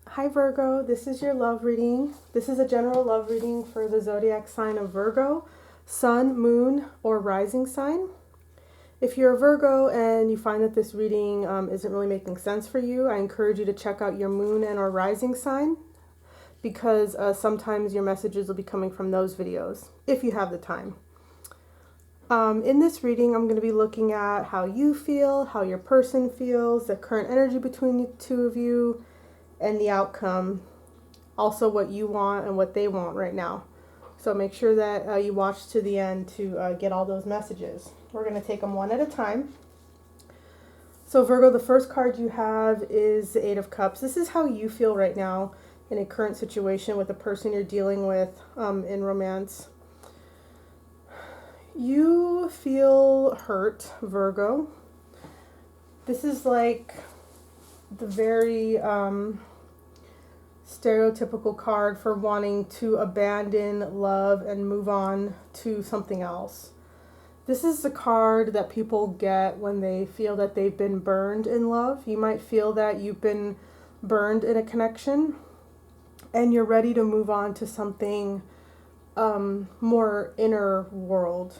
Hi Virgo, this is your love reading. This is a general love reading for the zodiac sign of Virgo, sun, moon, or rising sign. If you're a Virgo and you find that this reading isn't really making sense for you, I encourage you to check out your moon and or rising sign because sometimes your messages will be coming from those videos if you have the time. In this reading, I'm going to be looking at how you feel, how your person feels, the current energy between the two of you, and the outcome, also what you want and what they want right now. So make sure that you watch to the end to get all those messages. We're going to take them one at a time. So Virgo, the first card you have is the Eight of Cups. This is how you feel right now in a current situation with the person you're dealing with in romance. You feel hurt, Virgo. This is like the very stereotypical card for wanting to abandon love and move on to something else. This is the card that people get when they feel that they've been burned in love. You might feel that you've been burned in a connection and you're ready to move on to something more inner world.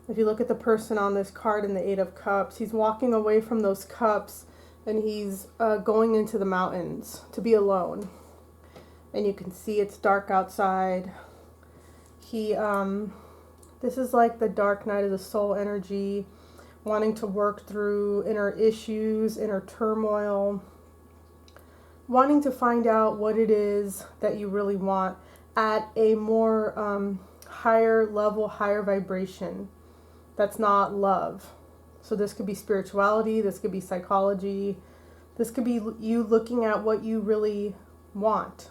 If you look at the person on this card in the Eight of Cups, he's walking away from those cups and he's going into the mountains to be alone. And you can see it's dark outside. This is like the dark night of the soul energy, wanting to work through inner issues, inner turmoil, wanting to find out what it is that you really want at a more higher level, higher vibration. That's not love. So this could be spirituality, this could be psychology, this could be you looking at what you really want.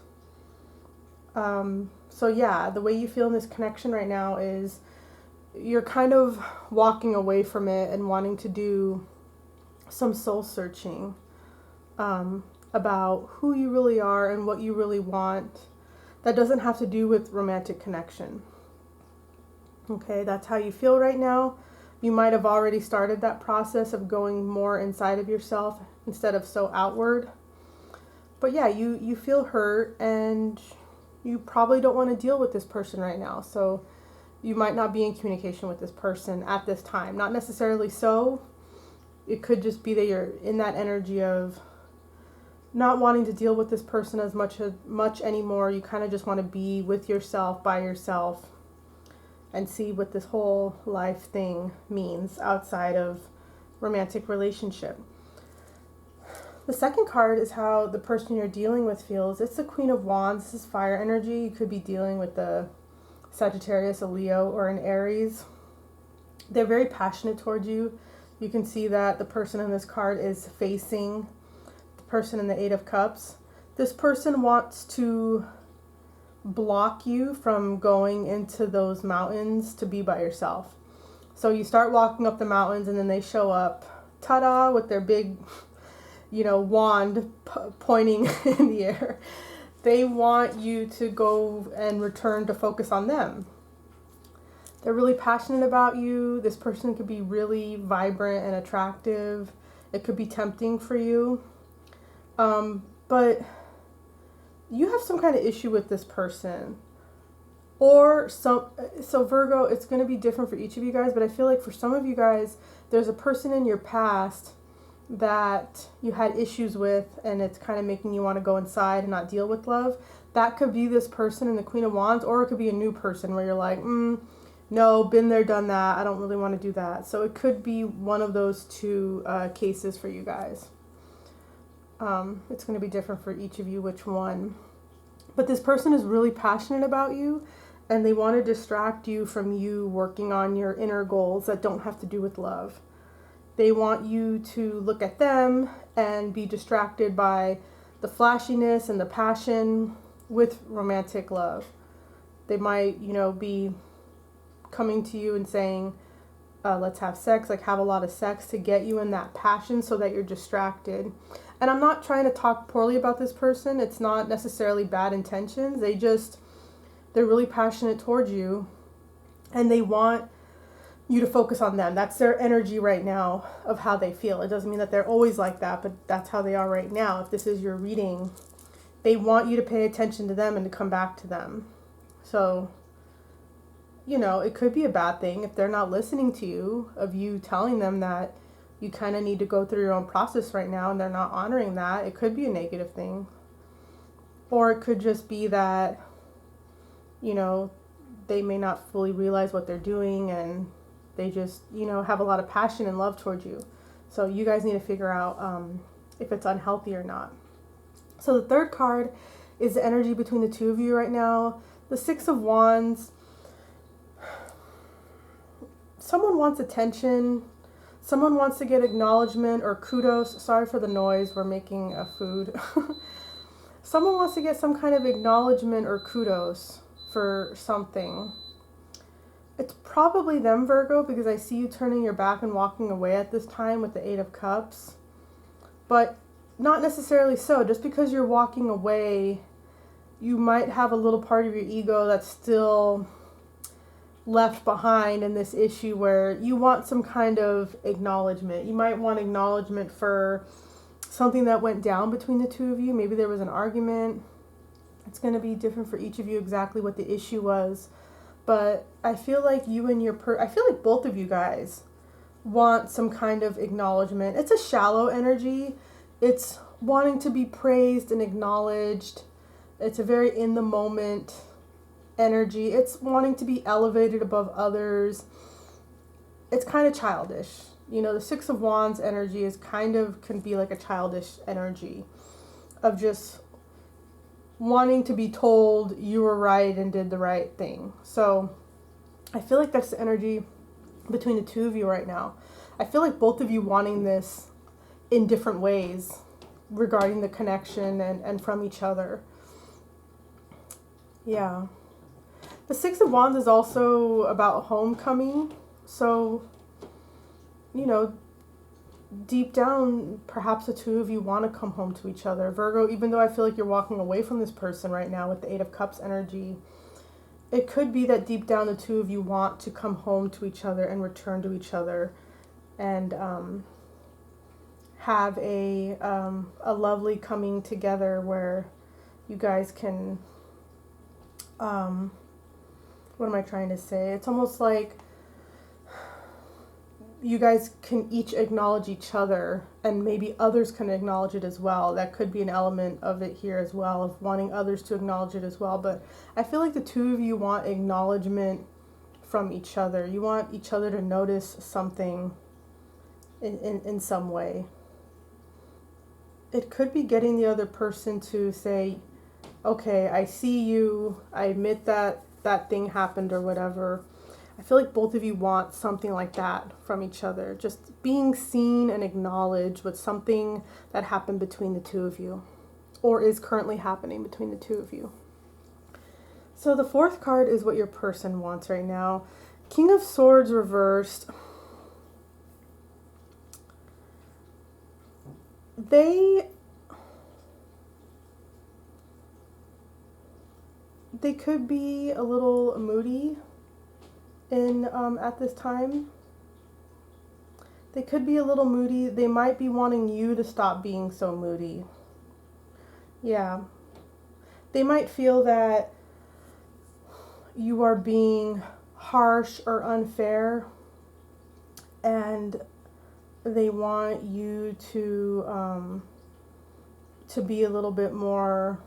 So yeah, the way you feel in this connection right now is you're kind of walking away from it and wanting to do some soul searching about who you really are and what you really want. That doesn't have to do with romantic connection. Okay, that's how you feel right now. You might have already started that process of going more inside of yourself instead of so outward. But yeah, you feel hurt and you probably don't want to deal with this person right now. So you might not be in communication with this person at this time. Not necessarily so. It could just be that you're in that energy of not wanting to deal with this person as much anymore. You kind of just want to be with yourself, by yourself, and see what this whole life thing means outside of romantic relationship. The second card is how the person you're dealing with feels. It's the Queen of Wands. This is fire energy. You could be dealing with the Sagittarius, a Leo, or an Aries. They're very passionate towards you. You can see that the person in this card is facing the person in the Eight of Cups. This person wants to block you from going into those mountains to be by yourself. So you start walking up the mountains and then they show up, ta-da, with their big, wand pointing in the air. They want you to go and return to focus on them. They're really passionate about you. This person could be really vibrant and attractive. It could be tempting for you. But you have some kind of issue with this person. So Virgo, it's going to be different for each of you guys, but I feel like for some of you guys, there's a person in your past that you had issues with and it's kind of making you want to go inside and not deal with love. That could be this person in the Queen of Wands, or it could be a new person where you're like, no, been there, done that. I don't really want to do that. So it could be one of those two cases for you guys. It's going to be different for each of you which one. But this person is really passionate about you and they want to distract you from you working on your inner goals that don't have to do with love. They want you to look at them and be distracted by the flashiness and the passion with romantic love. They might, be coming to you and saying, let's have sex, like have a lot of sex to get you in that passion so that you're distracted. And I'm not trying to talk poorly about this person. It's not necessarily bad intentions. They're really passionate towards you and they want you to focus on them. That's their energy right now of how they feel. It doesn't mean that they're always like that, but that's how they are right now. If this is your reading, they want you to pay attention to them and to come back to them. So, it could be a bad thing if they're not listening to you, of you telling them that you kind of need to go through your own process right now and they're not honoring that. It could be a negative thing. Or it could just be that, they may not fully realize what they're doing and they just, have a lot of passion and love towards you. So you guys need to figure out if it's unhealthy or not. So the third card is the energy between the two of you right now. The Six of Wands. Someone wants attention. Someone wants to get acknowledgement or kudos. Sorry for the noise. We're making food. Someone wants to get some kind of acknowledgement or kudos for something. It's probably them, Virgo, because I see you turning your back and walking away at this time with the Eight of Cups. But not necessarily so. Just because you're walking away, you might have a little part of your ego that's still left behind in this issue where you want some kind of acknowledgement. You might want acknowledgement for something that went down between the two of you. Maybe there was an argument. It's going to be different for each of you exactly what the issue was. But I feel like you and I feel like both of you guys want some kind of acknowledgement. It's a shallow energy. It's wanting to be praised and acknowledged. It's a very in the moment energy. It's wanting to be elevated above others. It's kind of childish. The Six of Wands energy can be like a childish energy of just wanting to be told you were right and did the right thing. So I feel like that's the energy between the two of you right now. I feel like both of you wanting this in different ways regarding the connection and from each other. Yeah. The Six of Wands is also about homecoming. So, deep down, perhaps the two of you want to come home to each other. Virgo, even though I feel like you're walking away from this person right now with the Eight of Cups energy, it could be that deep down the two of you want to come home to each other and return to each other and have a lovely coming together where you guys can, what am I trying to say? It's almost like you guys can each acknowledge each other and maybe others can acknowledge it as well. That could be an element of it here as well, of wanting others to acknowledge it as well. But I feel like the two of you want acknowledgement from each other. You want each other to notice something in some way. It could be getting the other person to say, okay, I see you, I admit that that thing happened or whatever. I feel like both of you want something like that from each other. Just being seen and acknowledged with something that happened between the two of you or is currently happening between the two of you. So the fourth card is what your person wants right now. King of Swords reversed. They could be a little moody at this time. They could be a little moody. They might be wanting you to stop being so moody. Yeah. They might feel that you are being harsh or unfair, and they want you to be a little bit more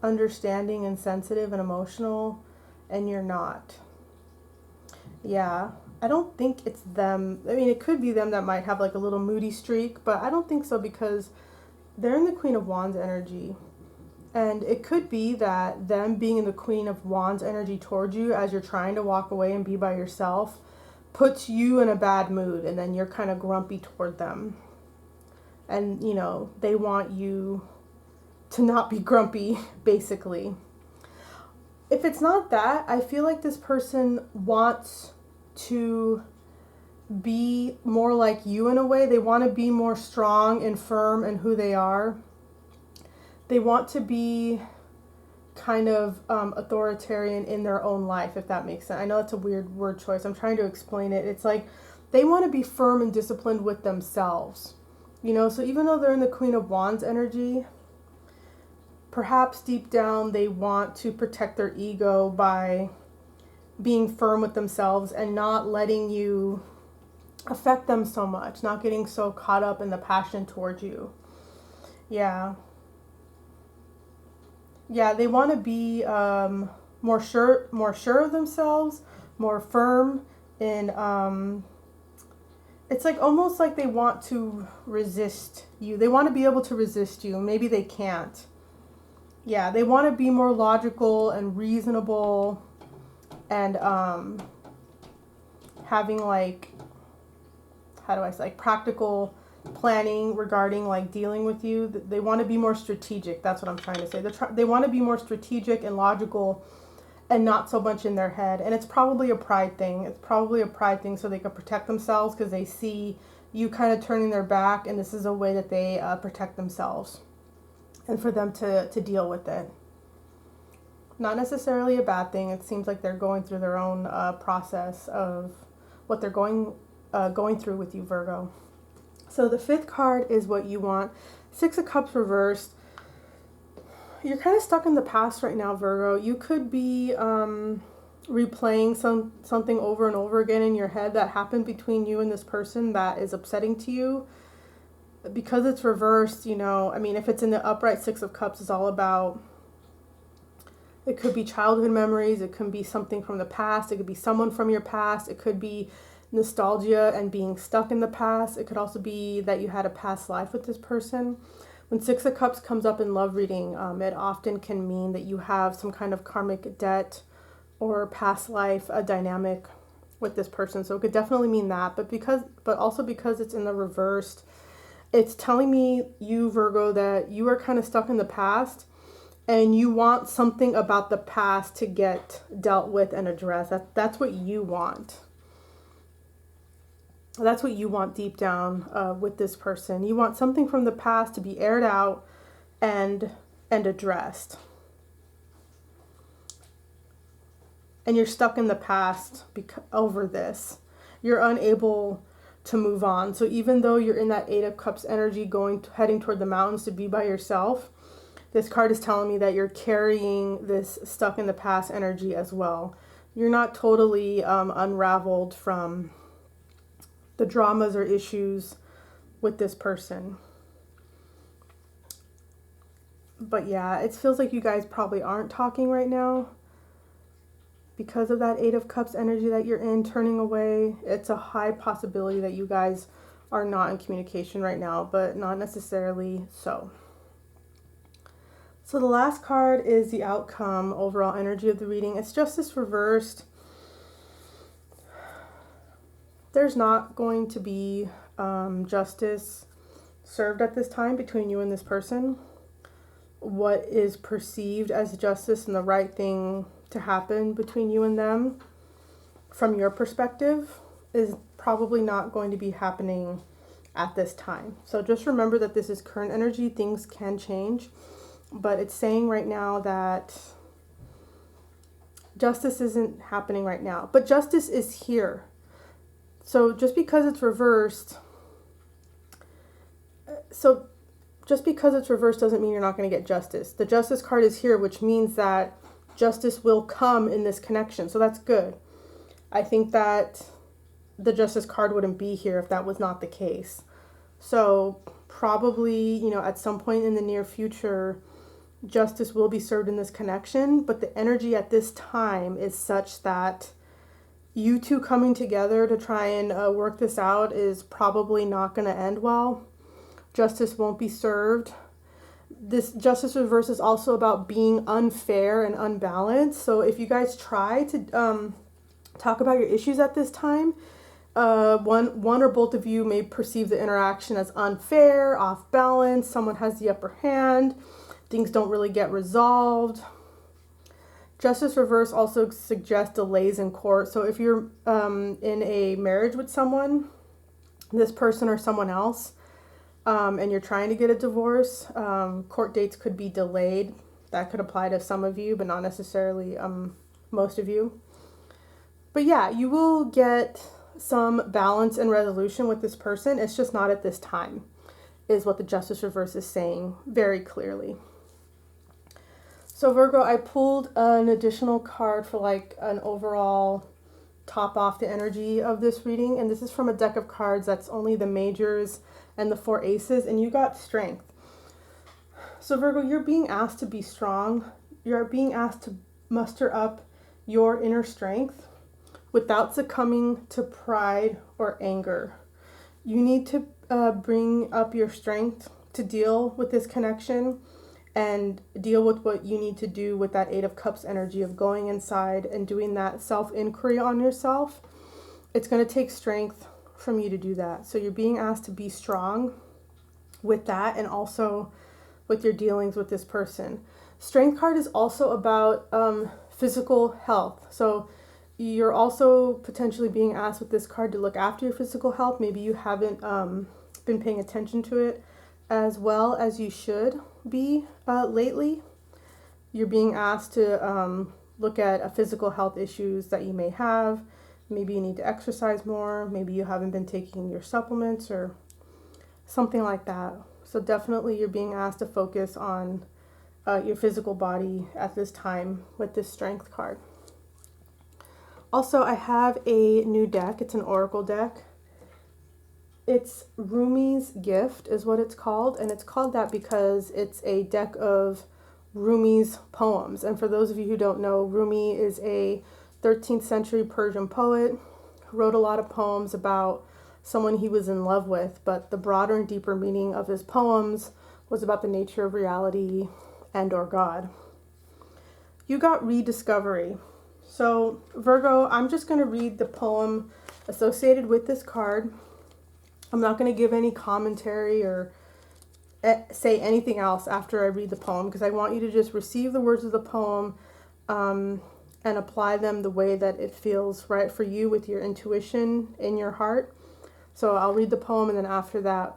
understanding and sensitive and emotional, and you're not. Yeah, I don't think it's them. I mean, it could be them that might have like a little moody streak, but I don't think so because they're in the Queen of Wands energy. And it could be that them being in the Queen of Wands energy towards you as you're trying to walk away and be by yourself puts you in a bad mood, and then you're kind of grumpy toward them. And, they want you to not be grumpy, basically. If it's not that, I feel like this person wants to be more like you in a way. They want to be more strong and firm in who they are. They want to be kind of authoritarian in their own life, if that makes sense. I know it's a weird word choice. I'm trying to explain it. It's like they want to be firm and disciplined with themselves. So even though they're in the Queen of Wands energy, perhaps deep down they want to protect their ego by being firm with themselves and not letting you affect them so much, not getting so caught up in the passion towards you. Yeah, they want to be more sure of themselves, more firm in it's like almost like they want to resist you. They want to be able to resist you. Maybe they can't. Yeah, they want to be more logical and reasonable and having like, how do I say, like practical planning regarding like dealing with you. They want to be more strategic. That's what I'm trying to say. They want to be more strategic and logical and not so much in their head. And it's probably a pride thing. It's probably a pride thing so they can protect themselves because they see you kind of turning their back, and this is a way that they protect themselves and for them to deal with it. Not necessarily a bad thing. It seems like they're going through their own process of what they're going through with you, Virgo. So the 5th card is what you want. 6 of Cups reversed. You're kind of stuck in the past right now, Virgo. You could be replaying something over and over again in your head that happened between you and this person that is upsetting to you. Because it's reversed, you know, I mean, if it's in the upright 6 of Cups, it's all about, it could be childhood memories, it could be something from the past, it could be someone from your past, it could be nostalgia and being stuck in the past. It could also be that you had a past life with this person. When 6 of Cups comes up in love reading, it often can mean that you have some kind of karmic debt or past life, a dynamic with this person. So it could definitely mean that, but also because it's in the reversed, it's telling me, you Virgo, that you are kind of stuck in the past and you want something about the past to get dealt with and addressed. That's what you want. That's what you want deep down with this person. You want something from the past to be aired out and addressed. And you're stuck in the past over this. You're unable to move on. So even though you're in that 8 of Cups energy heading toward the mountains to be by yourself, this card is telling me that you're carrying this stuck in the past energy as well. You're not totally unraveled from the dramas or issues with this person. But yeah, it feels like you guys probably aren't talking right now because of that 8 of Cups energy that you're in, turning away. It's a high possibility that you guys are not in communication right now, but not necessarily so. So the last card is the outcome, overall energy of the reading. It's Justice reversed. There's not going to be justice served at this time between you and this person. What is perceived as justice and the right thing to happen between you and them, from your perspective, is probably not going to be happening at this time. So just remember that this is current energy. Things can change, but it's saying right now that justice isn't happening right now, but justice is here. So just because it's reversed, doesn't mean you're not going to get justice. The Justice card is here, which means that justice will come in this connection. So that's good. I think that the Justice card wouldn't be here if that was not the case. So probably, at some point in the near future, justice will be served in this connection. But the energy at this time is such that you two coming together to try and work this out is probably not going to end well. Justice won't be served. This Justice reverse is also about being unfair and unbalanced. So if you guys try to talk about your issues at this time, one or both of you may perceive the interaction as unfair, off balance. Someone has the upper hand. Things don't really get resolved. Justice reverse also suggests delays in court. So if you're in a marriage with someone, this person or someone else, and you're trying to get a divorce, court dates could be delayed. That could apply to some of you, but not necessarily most of you. But yeah, you will get some balance and resolution with this person. It's just not at this time, is what the Justice reverse is saying very clearly. So Virgo, I pulled an additional card for like an overall top off the energy of this reading, and this is from a deck of cards that's only the majors and the 4 aces, and you got strength. So Virgo, you're being asked to be strong. You're being asked to muster up your inner strength without succumbing to pride or anger. You need to bring up your strength to deal with this connection and deal with what you need to do with that 8 of Cups energy of going inside and doing that self-inquiry on yourself. It's going to take strength from you to do that. So you're being asked to be strong with that, and also with your dealings with this person. Strength card is also about physical health. So you're also potentially being asked with this card to look after your physical health. Maybe you haven't been paying attention to it as well as you should be lately. You're being asked to look at physical health issues that you may have. Maybe you need to exercise more. Maybe you haven't been taking your supplements or something like that. So definitely you're being asked to focus on your physical body at this time with this strength card. Also, I have a new deck. It's an oracle deck. It's Rumi's Gift is what it's called, and it's called that because it's a deck of Rumi's poems. And for those of you who don't know, Rumi is a 13th century Persian poet who wrote a lot of poems about someone he was in love with, but the broader and deeper meaning of his poems was about the nature of reality and or God. You got rediscovery. So Virgo, I'm just going to read the poem associated with this card. I'm not going to give any commentary or say anything else after I read the poem, because I want you to just receive the words of the poem and apply them the way that it feels right for you with your intuition in your heart. So I'll read the poem, and then after that,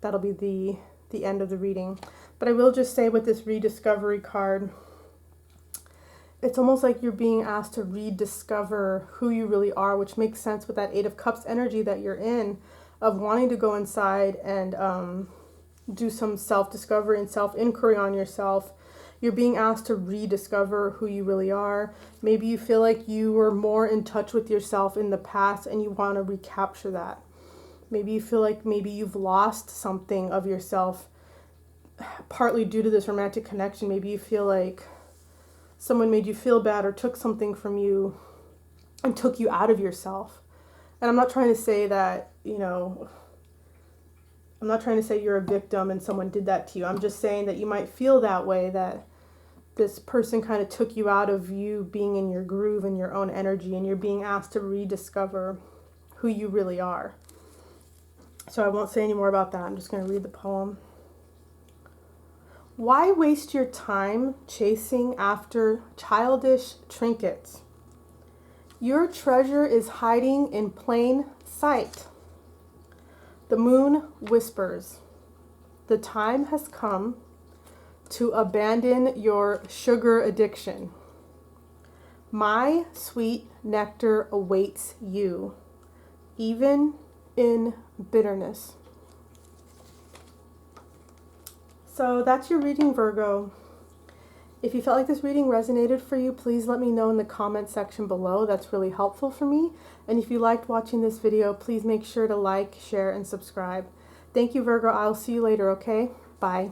that'll be the end of the reading. But I will just say with this rediscovery card, it's almost like you're being asked to rediscover who you really are, which makes sense with that 8 of Cups energy that you're in, of wanting to go inside and do some self-discovery and self-inquiry on yourself. You're being asked to rediscover who you really are. Maybe you feel like you were more in touch with yourself in the past and you want to recapture that. Maybe you feel like maybe you've lost something of yourself, partly due to this romantic connection. Maybe you feel like someone made you feel bad or took something from you and took you out of yourself. And I'm not trying to say that, I'm not trying to say you're a victim and someone did that to you. I'm just saying that you might feel that way, that this person kind of took you out of you being in your groove and your own energy, and you're being asked to rediscover who you really are. So I won't say any more about that. I'm just going to read the poem. Why waste your time chasing after childish trinkets? Your treasure is hiding in plain sight. The moon whispers, the time has come to abandon your sugar addiction. My sweet nectar awaits you, even in bitterness. So that's your reading, Virgo. If you felt like this reading resonated for you, please let me know in the comment section below. That's really helpful for me. And if you liked watching this video, please make sure to like, share, and subscribe. Thank you, Virgo. I'll see you later, okay? Bye.